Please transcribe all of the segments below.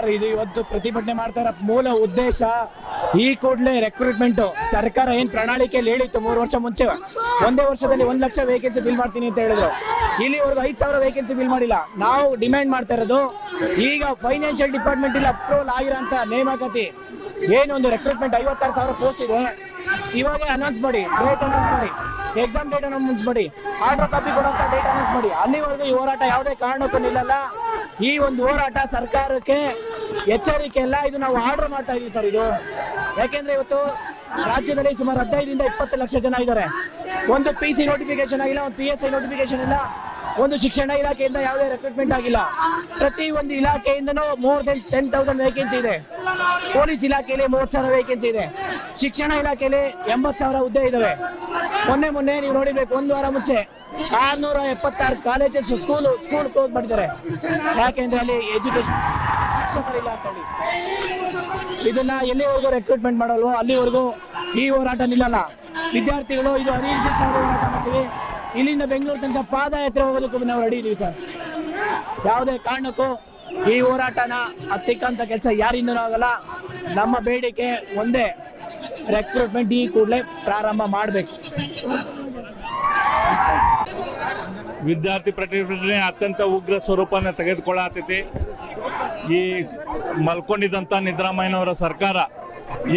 Sir, ಇದು ಇವತ್ತು ಪ್ರತಿಭಟನೆ ಮಾಡ್ತಾರ ಮೂಲ ಉದ್ದೇಶ ಈ ಕೂಡಲೇ ರೆಕ್ರೂಟ್ಮೆಂಟ್ ಸರ್ಕಾರ ಏನ್ ಪ್ರಣಾಳಿಕೆಯಲ್ಲಿ ಹೇಳಿತ್ತು 3 ವರ್ಷ ಮುಂಚೆ ಒಂದೇ ವರ್ಷದಲ್ಲಿ 1 ಲಕ್ಷ ವೇಕೆನ್ಸಿ ಫಿಲ್ ಮಾಡ್ತೀನಿ ಅಂತ ಹೇಳಿದ್ರು. ಇಲ್ಲಿವರೆಗೂ 5,000 ವೇಕೆನ್ಸಿ ಫಿಲ್ ಮಾಡಿಲ್ಲ. ನಾವು ಡಿಮ್ಯಾಂಡ್ ಮಾಡ್ತಾ ಇರೋದು ಈಗ ಫೈನಾನ್ಷಿಯಲ್ ಡಿಪಾರ್ಟ್ಮೆಂಟ್ ಇಲ್ಲಿ ಅಪ್ರೂವಲ್ ಆಗಿರೋಂಥ ನೇಮಕಾತಿ ಏನೊಂದು ರೆಕ್ರೂಟ್ಮೆಂಟ್ 56,000 ಪೋಸ್ಟ್ ಇದೆ, ಇವಾಗ ಅನೌನ್ಸ್ ಮಾಡಿ, ಡೇಟ್ ಅನೌನ್ಸ್ ಮಾಡಿ, ಎಕ್ಸಾಮ್ ಡೇಟ್ ಅನೌನ್ಸ್ ಮಾಡಿ, ಆರ್ಡರ್ ಕಾಪಿ ಕೊಡುವಂತ ಡೇಟ್ ಅನೌನ್ಸ್ ಮಾಡಿ. ಅಲ್ಲಿವರೆಗೂ ಈ ಹೋರಾಟ ಯಾವುದೇ ಕಾರಣಕ್ಕೂ ನಿಲ್ಲಲ್ಲ. ಈ ಒಂದು ಹೋರಾಟ ಸರ್ಕಾರಕ್ಕೆ ಎಚ್ಚರಿಕೆ ಅಲ್ಲ, ಇದು ನಾವು ಆರ್ಡರ್ ಮಾಡ್ತಾ ಇದೀವಿ ಸರ್. ಇದು ಯಾಕೆಂದ್ರೆ ಇವತ್ತು ರಾಜ್ಯದಲ್ಲಿ ಸುಮಾರು 15 ರಿಂದ 20 ಲಕ್ಷ ಜನ ಇದ್ದಾರೆ. ಒಂದು PC ನೋಟಿಫಿಕೇಶನ್ ಆಗಿಲ್ಲ, ಒಂದು PSI ನೋಟಿಫಿಕೇಶನ್ ಇಲ್ಲ, ಒಂದು ಶಿಕ್ಷಣ ಇಲಾಖೆಯಿಂದ ಯಾವುದೇ ರೆಕ್ರೂಟ್ಮೆಂಟ್ ಆಗಿಲ್ಲ. ಪ್ರತಿ ಒಂದು ಇಲಾಖೆಯಿಂದನೂ ಮೋರ್ ದೆನ್ 10,000 ವೇಕೆನ್ಸಿ ಇದೆ. ಪೊಲೀಸ್ ಇಲಾಖೆಯಲ್ಲಿ 30,000 ವೇಕೆನ್ಸಿ ಇದೆ. ಶಿಕ್ಷಣ ಇಲಾಖೆಯಲ್ಲಿ 80,000 ಹುದ್ದೆ ಇದಾವೆ. ಮೊನ್ನೆ ನೀವು ನೋಡಿಬೇಕು, 1 ವಾರ ಮುಂಚೆ 676 ಕಾಲೇಜಸ್ ಸ್ಕೂಲ್ ಕ್ಲೋಸ್ ಮಾಡಿದ್ದಾರೆ. ಯಾಕೆಂದ್ರೆ ಅಲ್ಲಿ ಎಜುಕೇಶನ್ ಶಿಕ್ಷಕರಿಲ್ಲ ಅಂತ ಹೇಳಿ. ಇದನ್ನ ಎಲ್ಲಿವರೆಗೂ ರೆಕ್ರೂಟ್ಮೆಂಟ್ ಮಾಡಲ್ವೋ ಅಲ್ಲಿವರೆಗೂ ಈ ಹೋರಾಟ ನಿಲ್ಲಲ್ಲ. ವಿದ್ಯಾರ್ಥಿಗಳು ಇದು ಅನಿರ್ದಿಷ್ಟವಾದ ಹೋರಾಟ ಮಾಡ್ತೀವಿ. ಇಲ್ಲಿಂದ ಬೆಂಗಳೂರು ತನಕ ಪಾದಯಾತ್ರೆ ಹೋಗೋದಕ್ಕೂ ನಾವು ರೆಡಿ ಇದೀವಿ ಸರ್. ಯಾವುದೇ ಕಾರಣಕ್ಕೂ ಈ ಹೋರಾಟನ ಹತ್ತಿಕ್ಕಂತ ಕೆಲಸ ಯಾರಿಂದನೂ ಆಗಲ್ಲ. ನಮ್ಮ ಬೇಡಿಕೆ ಒಂದೇ, ರೆಕ್ರೂಟ್ಮೆಂಟ್ ಈ ಕೂಡಲೇ ಪ್ರಾರಂಭ ಮಾಡಬೇಕು. ವಿದ್ಯಾರ್ಥಿ ಪ್ರತಿಭಟನೆ ಅತ್ಯಂತ ಉಗ್ರ ಸ್ವರೂಪನ ತೆಗೆದುಕೊಳ್ಳತೈತಿ. ಈ ಮಲ್ಕೊಂಡಿದ್ದಂಥ ಸಿದ್ದರಾಮಯ್ಯನವರ ಸರ್ಕಾರ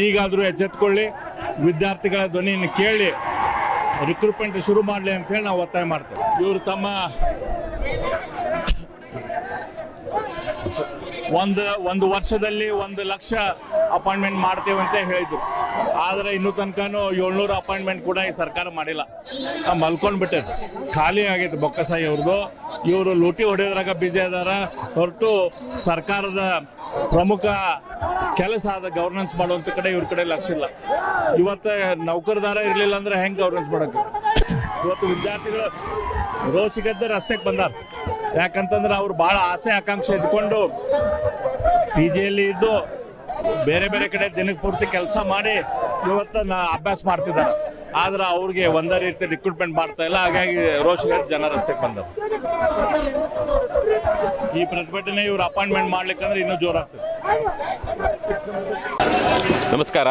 ಈಗಾದರೂ ಎಚ್ಚೆತ್ತುಕೊಳ್ಳಿ, ವಿದ್ಯಾರ್ಥಿಗಳ ಧ್ವನಿಯನ್ನು ಕೇಳಿ ರಿಕ್ರೂಟ್ಮೆಂಟ್ ಶುರು ಮಾಡಲಿ ಅಂತೇಳಿ ನಾವು ಒತ್ತಾಯ ಮಾಡ್ತೇವೆ. ಇವರು ತಮ್ಮ ಒಂದು ವರ್ಷದಲ್ಲಿ 1 ಲಕ್ಷ ಅಪಾಯಿಂಟ್ಮೆಂಟ್ ಮಾಡ್ತೇವೆ ಅಂತ ಹೇಳಿದ್ರು. ಆದರೆ ಇನ್ನೂ ತನಕನೂ 700 ಅಪಾಯಿಂಟ್ಮೆಂಟ್ ಕೂಡ ಈ ಸರ್ಕಾರ ಮಾಡಿಲ್ಲ. ಮಲ್ಕೊಂಡ್ಬಿಟ್ಟೈತೆ, ಖಾಲಿ ಆಗೈತೆ ಬೊಕ್ಕಸಾಯಿ ಅವ್ರದ್ದು. ಇವರು ಲೂಟಿ ಹೊಡೆಯೋದ್ರಾಗ ಬ್ಯುಸಿ ಇದಾರ ಹೊರಟು ಸರ್ಕಾರದ ಪ್ರಮುಖ ಕೆಲಸ ಆದ ಗವರ್ನೆನ್ಸ್ ಮಾಡುವಂಥ ಕಡೆ ಇವ್ರ ಕಡೆ ಲಕ್ಷ ಇಲ್ಲ. ಇವತ್ತು ನೌಕರದಾರ ಇರಲಿಲ್ಲ ಅಂದ್ರೆ ಹೆಂಗೆ ಗವರ್ನೆನ್ಸ್ ಮಾಡೋಕ್ಕೆ? ಇವತ್ತು ವಿದ್ಯಾರ್ಥಿಗಳು ರೋಷಿಗೆದ್ದ ರಸ್ತೆಗೆ ಬಂದಾರ. ಯಾಕಂತಂದ್ರೆ ಅವ್ರು ಭಾಳ ಆಸೆ ಆಕಾಂಕ್ಷೆ ಇದ್ಕೊಂಡು PGಯಲ್ಲಿ ಇದ್ದು ಬೇರೆ ಬೇರೆ ಕಡೆ ದಿನಕ್ಕೆ ಪೂರ್ತಿ ಕೆಲಸ ಮಾಡಿ ಇವತ್ತು ಅಭ್ಯಾಸ ಮಾಡ್ತಿದ್ದಾರೆ. ಆದ್ರೆ ಅವ್ರಿಗೆ ಒಂದೇ ರೀತಿ ರಿಕ್ರೂಟ್ಮೆಂಟ್ ಮಾಡ್ತಾ ಇಲ್ಲ. ಹಾಗಾಗಿ ರೋಷಿಗೆದ್ದ ಜನ ರಸ್ತೆಗೆ ಬಂದರು. ಈ ಪ್ರತಿಭಟನೆ ಇವ್ರು ಅಪಾಯಿಂಟ್ಮೆಂಟ್ ಮಾಡ್ಲಿಕ್ಕಂದ್ರೆ ಇನ್ನೂ ಜೋರಾಗ್ತದೆ. ನಮಸ್ಕಾರ,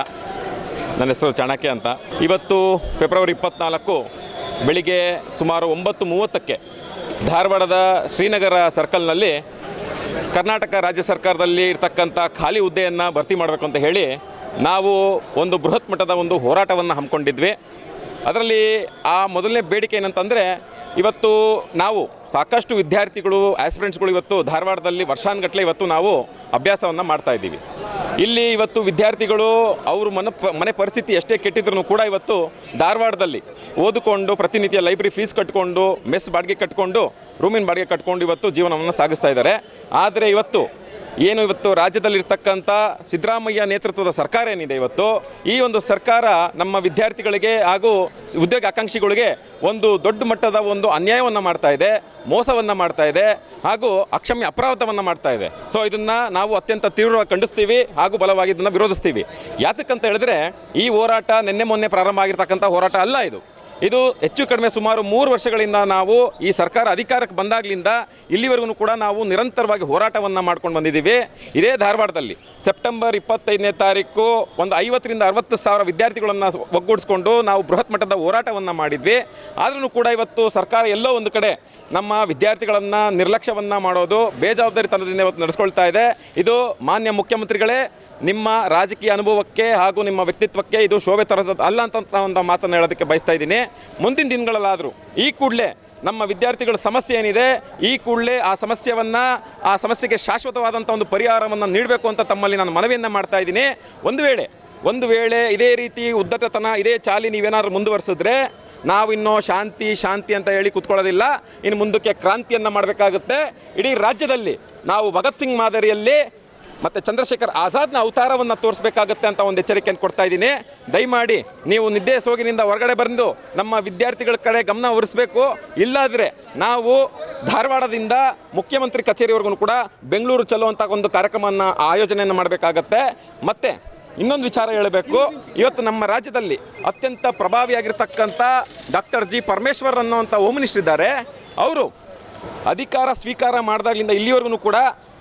ನನ್ನ ಹೆಸರು ಚಾಣಕ್ಯ ಅಂತ. ಇವತ್ತು ಫೆಬ್ರವರಿ 24 ಬೆಳಿಗ್ಗೆ ಸುಮಾರು 9:30ಕ್ಕೆ ಧಾರವಾಡದ ಶ್ರೀನಗರ ಸರ್ಕಲ್ನಲ್ಲಿ ಕರ್ನಾಟಕ ರಾಜ್ಯ ಸರ್ಕಾರದಲ್ಲಿ ಇರ್ತಕ್ಕಂಥ ಖಾಲಿ ಹುದ್ದೆಯನ್ನು ಭರ್ತಿ ಮಾಡಬೇಕು ಅಂತ ಹೇಳಿ ನಾವು ಒಂದು ಬೃಹತ್ ಮಟ್ಟದ ಒಂದು ಹೋರಾಟವನ್ನು ಹಮ್ಮಿಕೊಂಡಿದ್ವಿ. ಅದರಲ್ಲಿ ಆ ಮೊದಲನೇ ಬೇಡಿಕೆ ಏನಂತಂದರೆ, ಇವತ್ತು ನಾವು ಸಾಕಷ್ಟು ವಿದ್ಯಾರ್ಥಿಗಳು ಆಸ್ಪಿರೆಂಟ್ಸ್ಗಳು ಇವತ್ತು ಧಾರವಾಡದಲ್ಲಿ ವರ್ಷಾನುಗಟ್ಟಲೆ ಇವತ್ತು ನಾವು ಅಭ್ಯಾಸವನ್ನು ಮಾಡ್ತಾಯಿದ್ದೀವಿ. ಇಲ್ಲಿ ಇವತ್ತು ವಿದ್ಯಾರ್ಥಿಗಳು ಅವ್ರ ಮನೆ ಪರಿಸ್ಥಿತಿ ಎಷ್ಟೇ ಕೆಟ್ಟಿದ್ರೂ ಕೂಡ ಇವತ್ತು ಧಾರವಾಡದಲ್ಲಿ ಓದಿಕೊಂಡು ಪ್ರತಿನಿತ್ಯ ಲೈಬ್ರರಿ ಫೀಸ್ ಕಟ್ಕೊಂಡು, ಮೆಸ್ ಬಾಡಿಗೆ ಕಟ್ಕೊಂಡು, ರೂಮಿನ ಬಾಡಿಗೆ ಕಟ್ಕೊಂಡು ಇವತ್ತು ಜೀವನವನ್ನು ಸಾಗಿಸ್ತಾ ಇದ್ದಾರೆ. ಆದರೆ ಇವತ್ತು ರಾಜ್ಯದಲ್ಲಿರ್ತಕ್ಕಂಥ ಸಿದ್ದರಾಮಯ್ಯ ನೇತೃತ್ವದ ಸರ್ಕಾರ ಏನಿದೆ, ಇವತ್ತು ಈ ಒಂದು ಸರ್ಕಾರ ನಮ್ಮ ವಿದ್ಯಾರ್ಥಿಗಳಿಗೆ ಹಾಗೂ ಉದ್ಯೋಗ ಆಕಾಂಕ್ಷಿಗಳಿಗೆ ಒಂದು ದೊಡ್ಡ ಮಟ್ಟದ ಒಂದು ಅನ್ಯಾಯವನ್ನು ಮಾಡ್ತಾ ಇದೆ, ಮೋಸವನ್ನು ಮಾಡ್ತಾ ಇದೆ ಹಾಗೂ ಅಕ್ಷಮ್ಯ ಅಪರಾಧವನ್ನು ಮಾಡ್ತಾ ಇದೆ. ಸೊ ಇದನ್ನು ನಾವು ಅತ್ಯಂತ ತೀವ್ರವಾಗಿ ಖಂಡಿಸ್ತೀವಿ ಹಾಗೂ ಬಲವಾಗಿ ಇದನ್ನು ವಿರೋಧಿಸ್ತೀವಿ. ಯಾತಕ್ಕಂತ ಹೇಳಿದ್ರೆ ಈ ಹೋರಾಟ ಮೊನ್ನೆ ಪ್ರಾರಂಭ ಆಗಿರ್ತಕ್ಕಂಥ ಹೋರಾಟ ಅಲ್ಲ. ಇದು ಹೆಚ್ಚು ಕಡಿಮೆ ಸುಮಾರು 3 ವರ್ಷಗಳಿಂದ ನಾವು ಈ ಸರ್ಕಾರ ಅಧಿಕಾರಕ್ಕೆ ಬಂದಾಗಲಿಂದ ಇಲ್ಲಿವರೆಗೂ ಕೂಡ ನಾವು ನಿರಂತರವಾಗಿ ಹೋರಾಟವನ್ನು ಮಾಡ್ಕೊಂಡು ಬಂದಿದ್ದೀವಿ. ಇದೇ ಧಾರವಾಡದಲ್ಲಿ ಸೆಪ್ಟೆಂಬರ್ 25ನೇ ತಾರೀಕು ಒಂದು 50 ರಿಂದ 60 ಸಾವಿರ ವಿದ್ಯಾರ್ಥಿಗಳನ್ನು ಒಗ್ಗೂಡಿಸ್ಕೊಂಡು ನಾವು ಬೃಹತ್ ಮಟ್ಟದ ಹೋರಾಟವನ್ನು ಮಾಡಿದ್ವಿ. ಆದ್ರೂ ಕೂಡ ಇವತ್ತು ಸರ್ಕಾರ ಎಲ್ಲೋ ಒಂದು ಕಡೆ ನಮ್ಮ ವಿದ್ಯಾರ್ಥಿಗಳನ್ನು ನಿರ್ಲಕ್ಷ್ಯವನ್ನು ಮಾಡೋದು, ಬೇಜವಾಬ್ದಾರಿತನದಿಂದ ಇವತ್ತು ನಡೆಸ್ಕೊಳ್ತಾ ಇದೆ. ಇದು ಮಾನ್ಯ ಮುಖ್ಯಮಂತ್ರಿಗಳೇ, ನಿಮ್ಮ ರಾಜಕೀಯ ಅನುಭವಕ್ಕೆ ಹಾಗೂ ನಿಮ್ಮ ವ್ಯಕ್ತಿತ್ವಕ್ಕೆ ಇದು ಶೋಭೆ ತರೋದು ಅಲ್ಲ ಅಂತ ಒಂದು ಮಾತನ್ನು ಹೇಳೋದಕ್ಕೆ ಬಯಸ್ತಾ ಇದ್ದೀನಿ. ಮುಂದಿನ ದಿನಗಳಲ್ಲಾದರೂ ಈ ಕೂಡಲೇ ನಮ್ಮ ವಿದ್ಯಾರ್ಥಿಗಳ ಸಮಸ್ಯೆ ಏನಿದೆ, ಈ ಕೂಡಲೇ ಆ ಸಮಸ್ಯೆಗೆ ಶಾಶ್ವತವಾದಂಥ ಒಂದು ಪರಿಹಾರವನ್ನು ನೀಡಬೇಕು ಅಂತ ತಮ್ಮಲ್ಲಿ ನಾನು ಮನವಿಯನ್ನು ಮಾಡ್ತಾ ಇದ್ದೀನಿ. ಒಂದು ವೇಳೆ ಇದೇ ರೀತಿ ಉದ್ದಟತನ, ಇದೇ ಚಾಲಿ ನೀವೇನಾದರೂ ಮುಂದುವರಿಸಿದ್ರೆ ನಾವಿನ್ನೂ ಶಾಂತಿ ಅಂತ ಹೇಳಿ ಕೂತ್ಕೊಳ್ಳೋದಿಲ್ಲ. ಇನ್ನು ಮುಂದಕ್ಕೆ ಕ್ರಾಂತಿಯನ್ನು ಮಾಡಬೇಕಾಗುತ್ತೆ. ಇಡೀ ರಾಜ್ಯದಲ್ಲಿ ನಾವು ಭಗತ್ ಸಿಂಗ್ ಮಾದರಿಯಲ್ಲಿ ಮತ್ತು ಚಂದ್ರಶೇಖರ್ ಆಜಾದ್ನ ಅವತಾರವನ್ನು ತೋರಿಸಬೇಕಾಗತ್ತೆ ಅಂತ ಒಂದು ಎಚ್ಚರಿಕೆಯನ್ನು ಕೊಡ್ತಾ ಇದ್ದೀನಿ. ದಯಮಾಡಿ ನೀವು ನಿದ್ದೆ ಸೋಗಿನಿಂದ ಹೊರಗಡೆ ಬಂದು ನಮ್ಮ ವಿದ್ಯಾರ್ಥಿಗಳ ಕಡೆ ಗಮನ ಹರಿಸಬೇಕು. ಇಲ್ಲಾದರೆ ನಾವು ಧಾರವಾಡದಿಂದ ಮುಖ್ಯಮಂತ್ರಿ ಕಚೇರಿವರೆಗೂ ಕೂಡ ಬೆಂಗಳೂರು ಚಲುವಂಥ ಒಂದು ಕಾರ್ಯಕ್ರಮವನ್ನು ಆಯೋಜನೆಯನ್ನು ಮಾಡಬೇಕಾಗತ್ತೆ. ಮತ್ತು ಇನ್ನೊಂದು ವಿಚಾರ ಹೇಳಬೇಕು, ಇವತ್ತು ನಮ್ಮ ರಾಜ್ಯದಲ್ಲಿ ಅತ್ಯಂತ ಪ್ರಭಾವಿಯಾಗಿರ್ತಕ್ಕಂಥ ಡಾಕ್ಟರ್ G. ಪರಮೇಶ್ವರ್ ಅನ್ನೋವಂಥ ಹೋಮ್ ಮಿನಿಸ್ಟರ್ ಇದ್ದಾರೆ. ಅವರು ಅಧಿಕಾರ ಸ್ವೀಕಾರ ಮಾಡಿದಾಗಲಿಂದ ಇಲ್ಲಿವರೆಗೂ ಕೂಡ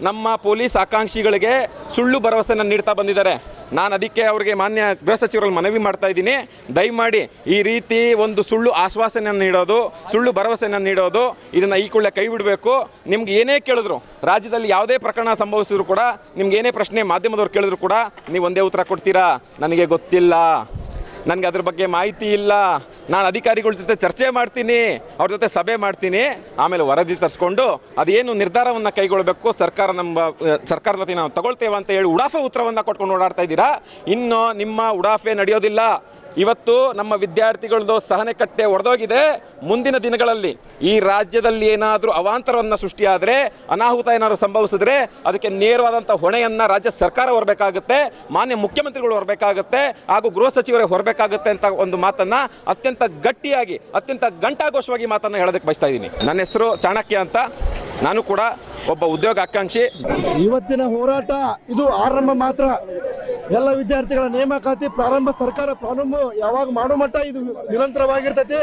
ನಮ್ಮ ಪೊಲೀಸ್ ಆಕಾಂಕ್ಷಿಗಳಿಗೆ ಸುಳ್ಳು ಭರವಸೆಯನ್ನು ನೀಡ್ತಾ ಬಂದಿದ್ದಾರೆ. ನಾನು ಅದಕ್ಕೆ ಅವರಿಗೆ ಮಾನ್ಯ ಗೃಹ ಸಚಿವರಲ್ಲಿ ಮನವಿ ಮಾಡ್ತಾ ಇದ್ದೀನಿ, ದಯಮಾಡಿ ಈ ರೀತಿ ಒಂದು ಸುಳ್ಳು ಆಶ್ವಾಸನೆಯನ್ನು ನೀಡೋದು, ಸುಳ್ಳು ಭರವಸೆಯನ್ನು ನೀಡೋದು, ಇದನ್ನು ಈ ಕೂಡಲೇ ಕೈ ಬಿಡಬೇಕು. ನಿಮ್ಗೆ ಏನೇ ಕೇಳಿದ್ರು, ರಾಜ್ಯದಲ್ಲಿ ಯಾವುದೇ ಪ್ರಕರಣ ಸಂಭವಿಸಿದ್ರು ಕೂಡ, ನಿಮ್ಗೆ ಏನೇ ಪ್ರಶ್ನೆ ಮಾಧ್ಯಮದವ್ರು ಕೇಳಿದ್ರು ಕೂಡ ನೀವು ಒಂದೇ ಉತ್ತರ ಕೊಡ್ತೀರಾ, ನನಗೆ ಗೊತ್ತಿಲ್ಲ, ನನಗೆ ಅದ್ರ ಬಗ್ಗೆ ಮಾಹಿತಿ ಇಲ್ಲ, ನಾನು ಅಧಿಕಾರಿಗಳ ಜೊತೆ ಚರ್ಚೆ ಮಾಡ್ತೀನಿ, ಅವ್ರ ಜೊತೆ ಸಭೆ ಮಾಡ್ತೀನಿ, ಆಮೇಲೆ ವರದಿ ತರಿಸ್ಕೊಂಡು ಅದೇನು ನಿರ್ಧಾರವನ್ನು ಕೈಗೊಳ್ಳಬೇಕು ಸರ್ಕಾರದ ವತಿ ನಾವು ತಗೊಳ್ತೇವೆ ಅಂತ ಹೇಳಿ ಉಡಾಫೆ ಉತ್ತರವನ್ನು ಕೊಟ್ಕೊಂಡು ಓಡಾಡ್ತಾ ಇದ್ದೀರಾ. ಇನ್ನು ನಿಮ್ಮ ಉಡಾಫೆ ನಡೆಯೋದಿಲ್ಲ. ಇವತ್ತು ನಮ್ಮ ವಿದ್ಯಾರ್ಥಿಗಳದ್ದು ಸಹನೆ ಕಟ್ಟೆ ಒಡೆದೋಗಿದೆ. ಮುಂದಿನ ದಿನಗಳಲ್ಲಿ ಈ ರಾಜ್ಯದಲ್ಲಿ ಏನಾದರೂ ಅವಾಂತರವನ್ನು ಸೃಷ್ಟಿಯಾದರೆ, ಅನಾಹುತ ಏನಾದರೂ ಸಂಭವಿಸಿದ್ರೆ ಅದಕ್ಕೆ ನೇರವಾದಂಥ ಹೊಣೆಯನ್ನು ರಾಜ್ಯ ಸರ್ಕಾರ ಹೊರಬೇಕಾಗುತ್ತೆ, ಮಾನ್ಯ ಮುಖ್ಯಮಂತ್ರಿಗಳು ಹೊರಬೇಕಾಗುತ್ತೆ, ಹಾಗೂ ಗೃಹ ಸಚಿವರೇ ಹೊರಬೇಕಾಗುತ್ತೆ ಅಂತ ಒಂದು ಮಾತನ್ನು ಅತ್ಯಂತ ಗಟ್ಟಿಯಾಗಿ, ಅತ್ಯಂತ ಘಂಟಾಘೋಷವಾಗಿ ಮಾತನ್ನು ಹೇಳೋದಕ್ಕೆ ಬಯಸ್ತಾ ಇದ್ದೀನಿ. ನನ್ನ ಹೆಸರು ಚಾಣಕ್ಯ ಅಂತ, ನಾನು ಕೂಡ ಒಬ್ಬ ಉದ್ಯೋಗ ಆಕಾಂಕ್ಷಿ. ಇವತ್ತಿನ ಹೋರಾಟ ಇದು ಆರಂಭ ಮಾತ್ರ. ಎಲ್ಲ ವಿದ್ಯಾರ್ಥಿಗಳ ನೇಮಕಾತಿ ಸರ್ಕಾರ ಪ್ರಾರಂಭ ಯಾವಾಗ ಮಾಡೋ ಮಟ್ಟ ಇದು ನಿರಂತರವಾಗಿರ್ತೈತಿ.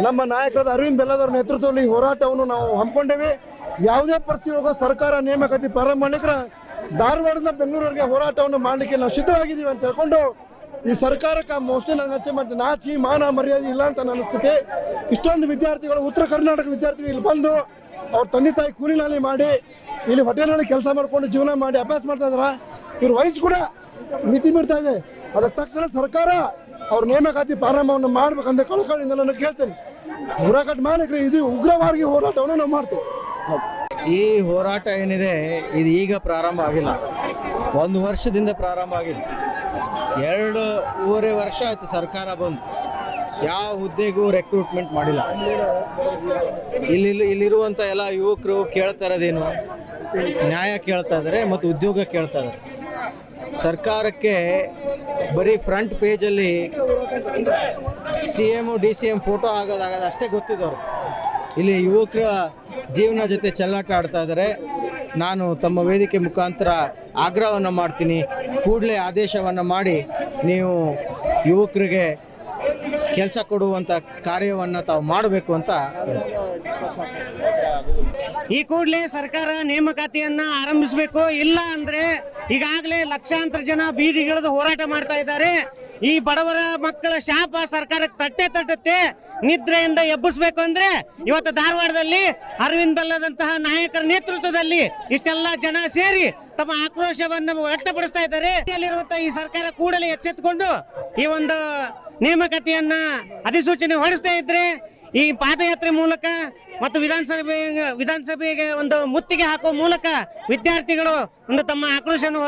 ನಮ್ಮ ನಾಯಕರಾದ ಅರವಿಂದ್ ಬೆಲ್ಲದವರ ನೇತೃತ್ವದಲ್ಲಿ ಹೋರಾಟವನ್ನು ನಾವು ಹಮ್ಮಿಕೊಂಡೇವೆ. ಯಾವುದೇ ಪರಿಸ್ಥಿತಿ ಸರ್ಕಾರ ನೇಮಕಾತಿ ಪ್ರಾರಂಭ ಮಾಡ್ಲಿಕ್ಕೆ ಧಾರವಾಡದಿಂದ ಬೆಂಗಳೂರಿಗೆ ಹೋರಾಟವನ್ನು ಮಾಡಲಿಕ್ಕೆ ನಾವು ಸಿದ್ಧವಾಗಿದ್ದೀವಿ ಅಂತ ಹೇಳ್ಕೊಂಡು, ಈ ಸರ್ಕಾರಕ್ಕೆ ಮೋಸ್ಟ್ಲಿ ನನಗೆ ಹಚ್ಚೆ ಮತ್ತೆ ನಾಚಿಕೆ ಮಾನ ಮರ್ಯಾದೆ ಇಲ್ಲ ಅಂತ ಅನಿಸ್ತೈತಿ. ಇಷ್ಟೊಂದು ವಿದ್ಯಾರ್ಥಿಗಳು, ಉತ್ತರ ಕರ್ನಾಟಕ ವಿದ್ಯಾರ್ಥಿಗಳು ಇಲ್ಲಿ ಬಂದು ಅವ್ರ ತಂದೆ ತಾಯಿ ಕೂಲಿ ನಾಲಿ ಮಾಡಿ ಇಲ್ಲಿ ಹೋಟೆಲ್ನಲ್ಲಿ ಕೆಲಸ ಮಾಡ್ಕೊಂಡು ಜೀವನ ಮಾಡಿ ಅಭ್ಯಾಸ ಮಾಡ್ತಾ ಇದಾರ. ಇವ್ರ ವಯಸ್ಸು ಕೂಡ ಮಿತಿ ಮೀರ್ತಾ ಇದೆ. ಅದಕ್ಕೆ ತಕ್ಷಣ ಸರ್ಕಾರ ಅವ್ರ ನೇಮಕಾತಿ ಪ್ರಾರಂಭವನ್ನು ಮಾಡ್ಬೇಕಂತ ಕಳಕಳಿಯಿಂದ ನಾನು ಕೇಳ್ತೇನೆ. ಹೋರಾಟ ಮಾಲೀಕರು ಇದು ಉಗ್ರವಾಗಿ ಹೋರಾಟವನ್ನು ನಾವು ಮಾಡ್ತೇವೆ. ಈ ಹೋರಾಟ ಏನಿದೆ ಇದು ಈಗ ಪ್ರಾರಂಭ ಆಗಿಲ್ಲ, 1 ವರ್ಷದಿಂದ ಪ್ರಾರಂಭ ಆಗಿದೆ. 2.5 ವರ್ಷ ಆಯಿತು ಸರ್ಕಾರ ಬಂದು, ಯಾವ ಹುದ್ದೆಗೂ ರೆಕ್ರೂಟ್ಮೆಂಟ್ ಮಾಡಿಲ್ಲ. ಇಲ್ಲಿರುವಂಥ ಎಲ್ಲ ಯುವಕರು ಕೇಳ್ತಾ ಇರೋದೇನು, ನ್ಯಾಯ ಕೇಳ್ತಾ ಇದ್ದಾರೆ ಮತ್ತು ಉದ್ಯೋಗ ಕೇಳ್ತಾ ಇದ್ದಾರೆ. ಸರ್ಕಾರಕ್ಕೆ ಬರೀ ಫ್ರಂಟ್ ಪೇಜಲ್ಲಿ CM DCM ಫೋಟೋ ಆಗೋದಾಗದು ಅಷ್ಟೇ ಗೊತ್ತಿದ್ದವ್ರು. ಇಲ್ಲಿ ಯುವಕರ ಜೀವನ ಜೊತೆ ಚೆಲ್ಲಾಟ ಆಡ್ತಾ ಇದ್ದಾರೆ. ನಾನು ತಮ್ಮ ವೇದಿಕೆ ಮುಖಾಂತರ ಆಗ್ರಹವನ್ನು ಮಾಡ್ತೀನಿ, ಕೂಡಲೇ ಆದೇಶವನ್ನು ಮಾಡಿ ನೀವು ಯುವಕರಿಗೆ ಕೆಲಸ ಕೊಡುವಂಥ ಕಾರ್ಯವನ್ನು ತಾವು ಮಾಡಬೇಕು ಅಂತ. ಈ ಕೂಡಲೇ ಸರ್ಕಾರ ನೇಮಕಾತಿಯನ್ನ ಆರಂಭಿಸಬೇಕು. ಇಲ್ಲ ಅಂದ್ರೆ ಈಗಾಗಲೇ ಲಕ್ಷಾಂತರ ಜನ ಬೀದಿಗಿಳಿದು ಹೋರಾಟ ಮಾಡ್ತಾ ಇದ್ದಾರೆ. ಈ ಬಡವರ ಮಕ್ಕಳ ಶಾಪ ಸರ್ಕಾರಕ್ಕೆ ತಟ್ಟುತ್ತೆ. ನಿದ್ರೆಯಿಂದ ಎಬ್ಬಿಸ್ಬೇಕು ಅಂದ್ರೆ ಇವತ್ತು ಧಾರವಾಡದಲ್ಲಿ ಅರವಿಂದ್ ಬೆಲ್ಲದಂತಹ ನಾಯಕರ ನೇತೃತ್ವದಲ್ಲಿ ಇಷ್ಟೆಲ್ಲ ಜನ ಸೇರಿ ತಮ್ಮ ಆಕ್ರೋಶವನ್ನು ವ್ಯಕ್ತಪಡಿಸ್ತಾ ಇದ್ದಾರೆ. ಅಲ್ಲಿರುವಂತಹ ಈ ಸರ್ಕಾರ ಕೂಡಲೇ ಎಚ್ಚೆತ್ತುಕೊಂಡು ಈ ಒಂದು ನೇಮಕಾತಿಯನ್ನ ಅಧಿಸೂಚನೆ ಹೊರಡಿಸ್ತಾ ಇದ್ರೆ ಈ ಪಾದಯಾತ್ರೆ ಮೂಲಕ ಮತ್ತು ವಿಧಾನಸಭೆಗೆ ಒಂದು ಮುತ್ತಿಗೆ ಹಾಕುವ ಮೂಲಕ ವಿದ್ಯಾರ್ಥಿಗಳು ಒಂದು ತಮ್ಮ ಆಕ್ರೋಶವನ್ನು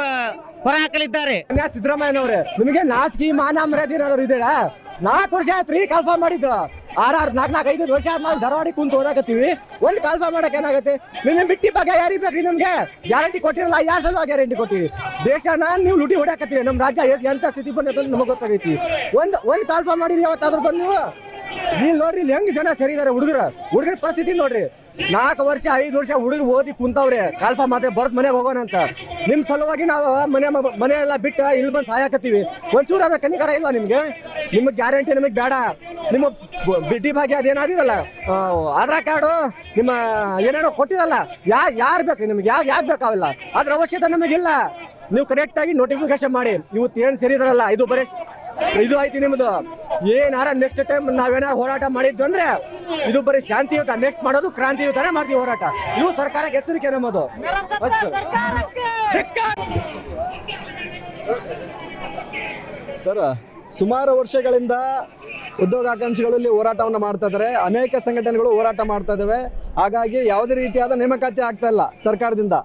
ಹೊರಹಾಕಲಿದ್ದಾರೆ. ಸಿದ್ದರಾಮಯ್ಯನವ್ರೆ, ನಿಮಗೆ ನಾಚಿಕೆ ಮಾನ ಮರ್ಯಾದೆ ಏನಾದ್ರು ಇದೆಯಾ? 4 ವರ್ಷ ಆಯ್ತು ರೀ ಕಾಲ್ಫಾರ್ಮ್ ಮಾಡಿದ್ದು. 4-5 ವರ್ಷ ಆದ್ಮೇಲೆ ಧಾರವಾಡಿ ಕುಂತು ಓದಾಕತ್ತೀವಿ. ಒಂದು ಕಾಲ್ಫಾರ್ಮ್ ಮಾಡಕ್ಕೆ ಏನಾಗುತ್ತೆ? ನಿಮಗೆ ಬಿಟ್ಟಿ ಬಗ್ಗೆ ಯಾರಿಗೆ ಬೇಕ್ರಿ? ನಮ್ಗೆ ಗ್ಯಾರಂಟಿ ಕೊಟ್ಟಿರಲ್ಲ, ಯಾರು ಸಲುವಾಗಿ ಗ್ಯಾರಂಟಿ ಕೊಟ್ಟಿವಿ? ದೇಶನ ನೀವು ಲೂಟಿ ಹೊಡ್ಯಾಕತ್ತೀವಿ. ನಮ್ಮ ರಾಜ್ಯ ಎಂತ ಸ್ಥಿತಿ ಬಂದ ನಮಗೆ ಗೊತ್ತಾಗೈತಿ. ಒಂದು ಕಾಲ್ಫಾರ್ಮ್ ಮಾಡಿರಿ ಯಾವತ್ತಾದ್ರೂ ಬಂದು ನೀವು ಇಲ್ಲಿ ನೋಡ್ರಿ, ಇಲ್ಲಿ ಹೆಂಗ್ ಜನ ಸೇರಿದ್ದಾರೆ. ಹುಡುಗರ ಪರಿಸ್ಥಿತಿ ನೋಡ್ರಿ. 4 ವರ್ಷ 5 ವರ್ಷ ಹುಡುಗರು ಓದಿ ಕುಂತವ್ರೆ, ಕಾಲ್ಫಾರ್ಮ್ ಮಾತ್ರ ಬರೋದ್ ಮನೆಗೆ ಹೋಗೋಣ ಅಂತ. ನಿಮ್ ಸಲುವಾಗಿ ನಾವು ಮನೆ ಎಲ್ಲ ಬಿಟ್ಟು ಇಲ್ಲಿ ಬಂದು ಸಹಾಯಕತ್ತೀವಿ. ಒಂಚೂರು ಅದ್ರ ಕನಿಕರ ಇಲ್ವಾ ನಿಮ್ಗೆ? ನಿಮಗೆ ಗ್ಯಾರಂಟಿ ನಮಗೆ ಬೇಡ. ನಿಮ್ಮ ಬಿಡ್ಡಿ ಭಾಗ್ಯ ಅದೇನಾದಿರಲ್ಲ, ಆಧಾರ್ ಕಾರ್ಡು ನಿಮ್ಮ ಏನೇನೋ ಕೊಟ್ಟಿರಲ್ಲ, ಯಾರು ಬೇಕು ನಿಮ್ಗೆ? ಯಾಕೆ ಬೇಕಾವಿಲ್ಲ? ಅದ್ರ ಅವಶ್ಯಕತೆ ನಮಗಿಲ್ಲ. ನೀವು ಕರೆಕ್ಟಾಗಿ ನೋಟಿಫಿಕೇಶನ್ ಮಾಡಿ. ಇವತ್ತು ಏನು ಸೇರಿದ್ರಲ್ಲ, ಇದು ಬರೀ ಇದು ಐತಿ ನಿಮ್ದು. ಏನಾರ ನೆಕ್ಸ್ಟ್ ಟೈಮ್ ನಾವೇನಾರ ಹೋರಾಟ ಮಾಡಿದ್ವಿ ಅಂದ್ರೆ ಇದು ಬರೀ ಶಾಂತಿಯುತ, ನೆಕ್ಸ್ಟ್ ಮಾಡೋದು ಕ್ರಾಂತಿಯುತನೇ ಮಾಡ್ತೀವಿ ಹೋರಾಟ. ಇವು ಸರ್ಕಾರಕ್ಕೆ ಎಚ್ಚರಿಕೆ ನಮ್ಮದು. ಸರ್, ಸುಮಾರು ವರ್ಷಗಳಿಂದ ಉದ್ಯೋಗಾಕಾಂಕ್ಷಿಗಳು ಇಲ್ಲಿ ಹೋರಾಟವನ್ನು ಮಾಡ್ತಾ ಇದ್ದಾರೆ. ಅನೇಕ ಸಂಘಟನೆಗಳು ಹೋರಾಟ ಮಾಡ್ತಾ ಇದ್ದಾವೆ. ಹಾಗಾಗಿ ಯಾವುದೇ ರೀತಿಯಾದ ನೇಮಕಾತಿ ಆಗ್ತಾ ಇಲ್ಲ ಸರ್ಕಾರದಿಂದ.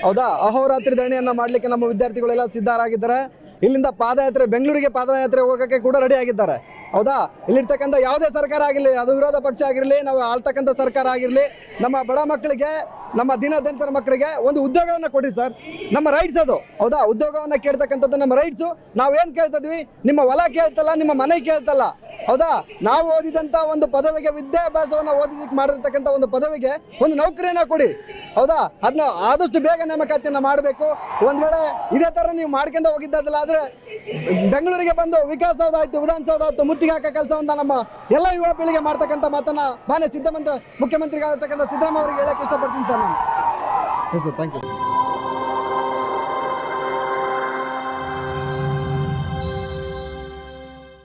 ಹೌದಾ? ಅಹೋರಾತ್ರಿ ಧರಣಿಯನ್ನು ಮಾಡಲಿಕ್ಕೆ ನಮ್ಮ ವಿದ್ಯಾರ್ಥಿಗಳೆಲ್ಲ ಸಿದ್ಧರಾಗಿದ್ದಾರೆ. ಇಲ್ಲಿಂದ ಪಾದಯಾತ್ರೆ, ಬೆಂಗಳೂರಿಗೆ ಪಾದಯಾತ್ರೆ ಹೋಗೋಕ್ಕೆ ಕೂಡ ರೆಡಿ ಆಗಿದ್ದಾರೆ. ಹೌದಾ? ಇಲ್ಲಿರ್ತಕ್ಕಂಥ ಯಾವುದೇ ಸರ್ಕಾರ ಆಗಿರಲಿ, ಅದು ವಿರೋಧ ಪಕ್ಷ ಆಗಿರಲಿ, ನಾವು ಆಳ್ತಕ್ಕಂಥ ಸರ್ಕಾರ ಆಗಿರಲಿ, ನಮ್ಮ ಬಡ ಮಕ್ಕಳಿಗೆ, ನಮ್ಮ ದೀನದಲಿತರ ಮಕ್ಕಳಿಗೆ ಒಂದು ಉದ್ಯೋಗವನ್ನು ಕೊಡಿ ಸರ್. ನಮ್ಮ ರೈಟ್ಸ್ ಅದು. ಹೌದಾ? ಉದ್ಯೋಗವನ್ನು ಕೇಳ್ತಕ್ಕಂಥದ್ದು ನಮ್ಮ ರೈಟ್ಸು. ನಾವೇನು ಕೇಳ್ತಿದ್ವಿ? ನಿಮ್ಮ ಹೊಲ ಕೇಳ್ತಲ್ಲ, ನಿಮ್ಮ ಮನೆ ಕೇಳ್ತಲ್ಲ. ಹೌದಾ? ನಾವು ಓದಿದಂಥ ಒಂದು ಪದವಿಗೆ, ವಿದ್ಯಾಭ್ಯಾಸವನ್ನು ಓದಿದಕ್ಕೆ ಮಾಡಿರ್ತಕ್ಕಂಥ ಒಂದು ಪದವಿಗೆ ಒಂದು ನೌಕರಿಯನ್ನು ಕೊಡಿ. ಹೌದಾ? ಅದನ್ನ ಆದಷ್ಟು ಬೇಗ ನೇಮಕಾತಿಯನ್ನು ಮಾಡಬೇಕು. ಒಂದು ವೇಳೆ ಇದೇ ಥರ ನೀವು ಮಾಡ್ಕೊಂಡು ಹೋಗಿದ್ದಲ್ಲ ಆದರೆ ಬೆಂಗಳೂರಿಗೆ ಬಂದು ವಿಕಾಸಸೌಧ ಆಯಿತು, ವಿಧಾನಸೌಧ ಆಯಿತು, ಮುತ್ತಿಗೆ ಹಾಕೋ ಕೆಲಸವನ್ನು ನಮ್ಮ ಎಲ್ಲ ಯುವ ಪೀಳಿಗೆ ಮಾಡ್ತಕ್ಕಂಥ ಮಾತನ್ನು ಮಾನ್ಯ ಮುಖ್ಯಮಂತ್ರಿಗಳಾಗಿರ್ತಕ್ಕಂಥ ಸಿದ್ದರಾಮಯ್ಯ ಅವರಿಗೆ ಹೇಳಕ್ಕೆ ಇಷ್ಟಪಡ್ತೀನಿ ಸರ್ ನಾನು. Yes sir, thank you.